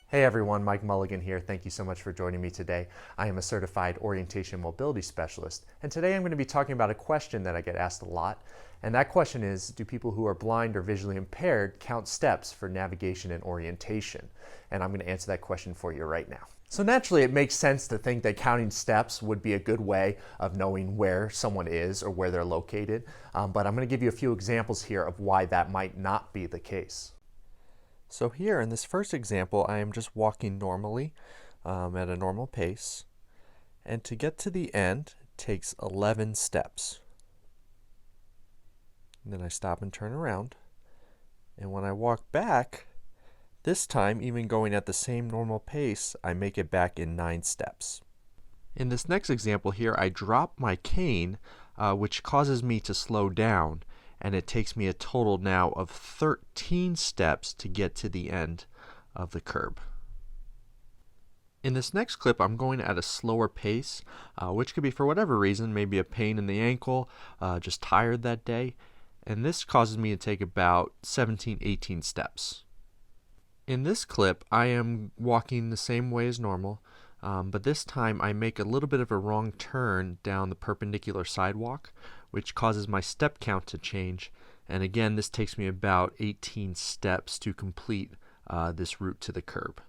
Hey everyone, Mike Mulligan here. Thank you so much for joining me today. I am a certified orientation mobility specialist, and today I'm going to be talking about a question that I get asked a lot, and that question is, do people who are blind or visually impaired count steps for navigation and orientation? And I'm going to answer that question for you right now. So naturally, it makes sense to think that counting steps would be a good way of knowing where someone is or where they're located, but I'm going to give you a few examples here of why that might not be the case. So here in this first example, I am just walking normally at a normal pace, and to get to the end it takes 11 steps. And then I stop and turn around, and when I walk back, this time even going at the same normal pace, I make it back in 9 steps. In this next example here, I drop my cane, which causes me to slow down, and it takes me a total now of 13 steps to get to the end of the curb. In this next clip, I'm going at a slower pace, which could be for whatever reason, maybe a pain in the ankle, just tired that day, and this causes me to take about 17-18 steps. In this clip, I am walking the same way as normal, but this time I make a little bit of a wrong turn down the perpendicular sidewalk, which causes my step count to change, and again this takes me about 18 steps to complete this route to the curb.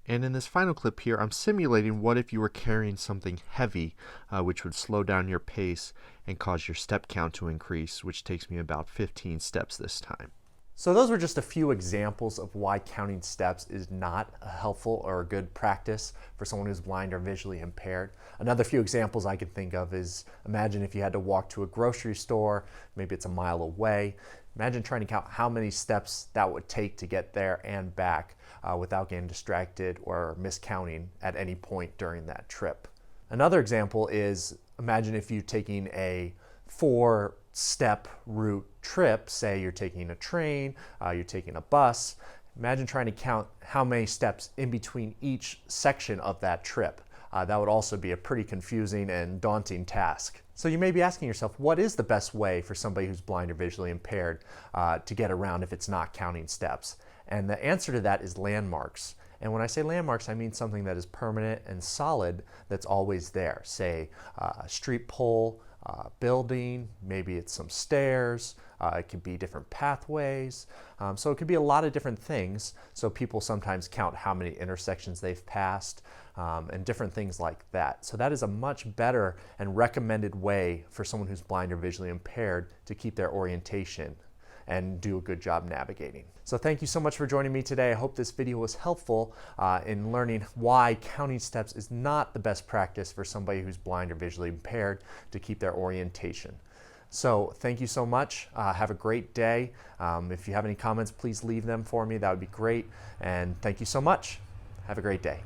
And in this final clip here, I'm simulating what if you were carrying something heavy, which would slow down your pace and cause your step count to increase, which takes me about 15 steps this time. So those were just a few examples of why counting steps is not a helpful or a good practice for someone who's blind or visually impaired. Another few examples I could think of is, imagine if you had to walk to a grocery store, maybe it's a mile away. Imagine trying to count how many steps that would take to get there and back without getting distracted or miscounting at any point during that trip. Another example is, imagine if you're taking a 4-step route trip, say you're taking a train, you're taking a bus. Imagine trying to count how many steps in between each section of that trip. That would also be a pretty confusing and daunting task. So you may be asking yourself, what is the best way for somebody who's blind or visually impaired to get around if it's not counting steps? And the answer to that is landmarks. And when I say landmarks, I mean something that is permanent and solid that's always there. Say a street pole, building, maybe it's some stairs, it could be different pathways. So it could be a lot of different things. So people sometimes count how many intersections they've passed and different things like that. So that is a much better and recommended way for someone who's blind or visually impaired to keep their orientation and do a good job navigating. So thank you so much for joining me today. I hope this video was helpful in learning why counting steps is not the best practice for somebody who's blind or visually impaired to keep their orientation. So thank you so much. Have a great day. If you have any comments, please leave them for me. That would be great. And thank you so much. Have a great day.